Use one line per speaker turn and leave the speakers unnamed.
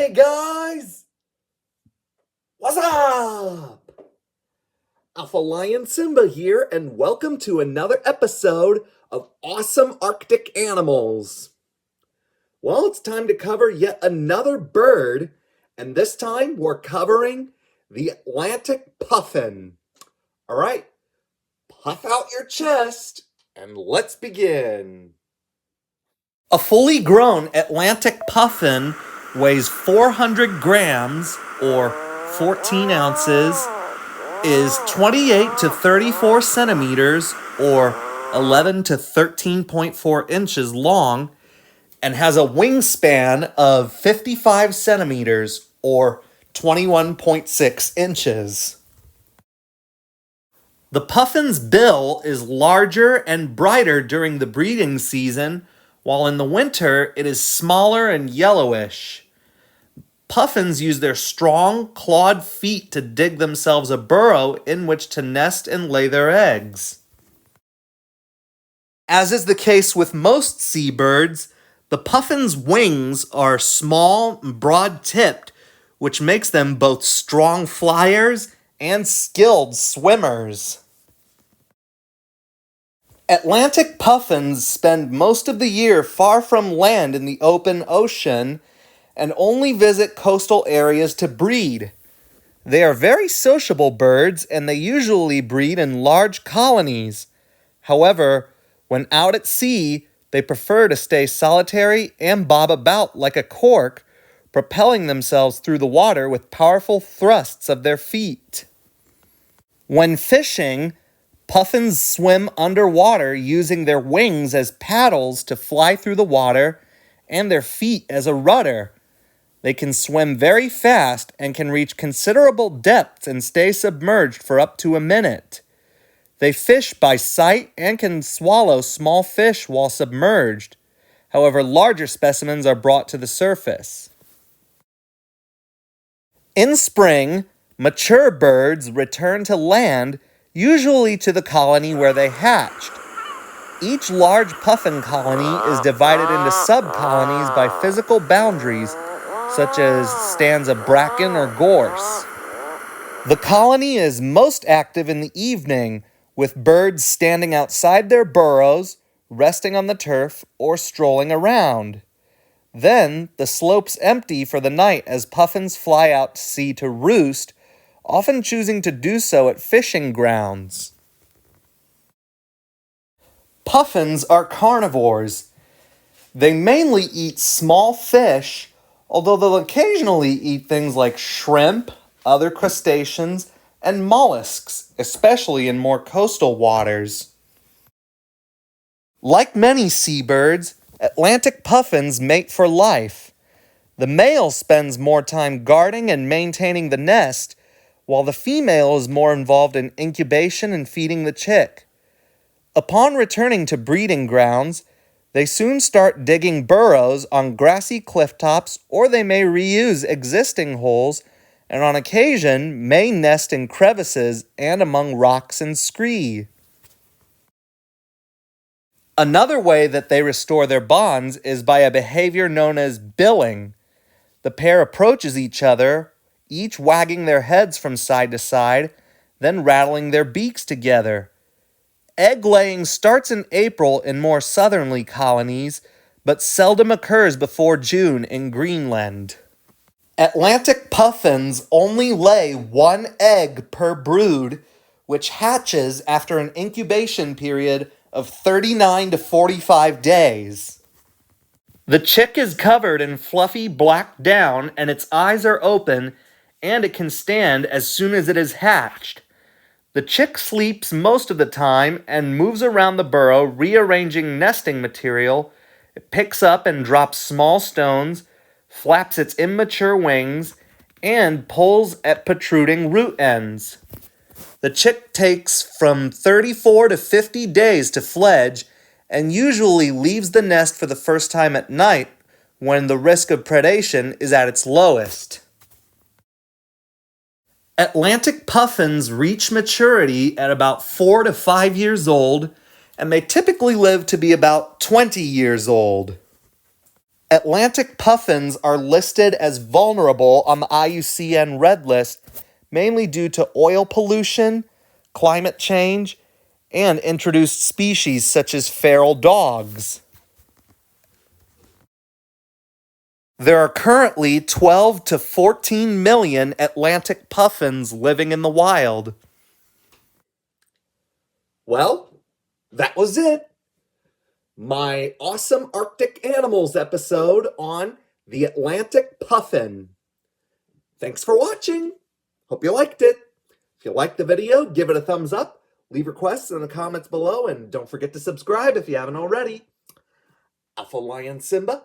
Hey guys! What's up? Alpha Lion Simba here, and welcome to another episode of Awesome Arctic Animals. Well, it's time to cover yet another bird, and this time we're covering the Atlantic puffin. All right, puff out your chest, and let's begin. A fully grown Atlantic puffin weighs 400 grams or 14 ounces, is 28 to 34 centimeters or 11 to 13.4 inches long, and has a wingspan of 55 centimeters or 21.6 inches. The puffin's bill is larger and brighter during the breeding season, while in the winter it is smaller and yellowish. Puffins use their strong, clawed feet to dig themselves a burrow in which to nest and lay their eggs. As is the case with most seabirds, the puffin's wings are small and broad-tipped, which makes them both strong flyers and skilled swimmers. Atlantic puffins spend most of the year far from land in the open ocean and only visit coastal areas to breed. They are very sociable birds, and they usually breed in large colonies. However, when out at sea, they prefer to stay solitary and bob about like a cork, propelling themselves through the water with powerful thrusts of their feet. When fishing, puffins swim underwater using their wings as paddles to fly through the water and their feet as a rudder. They can swim very fast and can reach considerable depths and stay submerged for up to a minute. They fish by sight and can swallow small fish while submerged. However, larger specimens are brought to the surface. In spring, mature birds return to land, usually to the colony where they hatched. Each large puffin colony is divided into sub-colonies by physical boundaries, such as stands of bracken or gorse. The colony is most active in the evening, with birds standing outside their burrows, resting on the turf, or strolling around. Then, the slopes empty for the night as puffins fly out to sea to roost, often choosing to do so at fishing grounds. Puffins are carnivores. They mainly eat small fish, although they'll occasionally eat things like shrimp, other crustaceans, and mollusks, especially in more coastal waters. Like many seabirds, Atlantic puffins mate for life. The male spends more time guarding and maintaining the nest, while the female is more involved in incubation and feeding the chick. Upon returning to breeding grounds, they soon start digging burrows on grassy cliff tops, or they may reuse existing holes, and on occasion may nest in crevices and among rocks and scree. Another way that they restore their bonds is by a behavior known as billing. The pair approaches each other, each wagging their heads from side to side, then rattling their beaks together. Egg-laying starts in April in more southerly colonies, but seldom occurs before June in Greenland. Atlantic puffins only lay one egg per brood, which hatches after an incubation period of 39 to 45 days. The chick is covered in fluffy black down, and its eyes are open, and it can stand as soon as it is hatched. The chick sleeps most of the time and moves around the burrow, rearranging nesting material. It picks up and drops small stones, flaps its immature wings, and pulls at protruding root ends. The chick takes from 34 to 50 days to fledge and usually leaves the nest for the first time at night when the risk of predation is at its lowest. Atlantic puffins reach maturity at about 4 to 5 years old, and they typically live to be about 20 years old. Atlantic puffins are listed as vulnerable on the IUCN Red List, mainly due to oil pollution, climate change, and introduced species such as feral dogs. There are currently 12 to 14 million Atlantic puffins living in the wild. Well, that was it. My awesome Arctic animals episode on the Atlantic puffin. Thanks for watching. Hope you liked it. If you liked the video, give it a thumbs up. Leave requests in the comments below, and don't forget to subscribe if you haven't already. Alpha Lion Simba,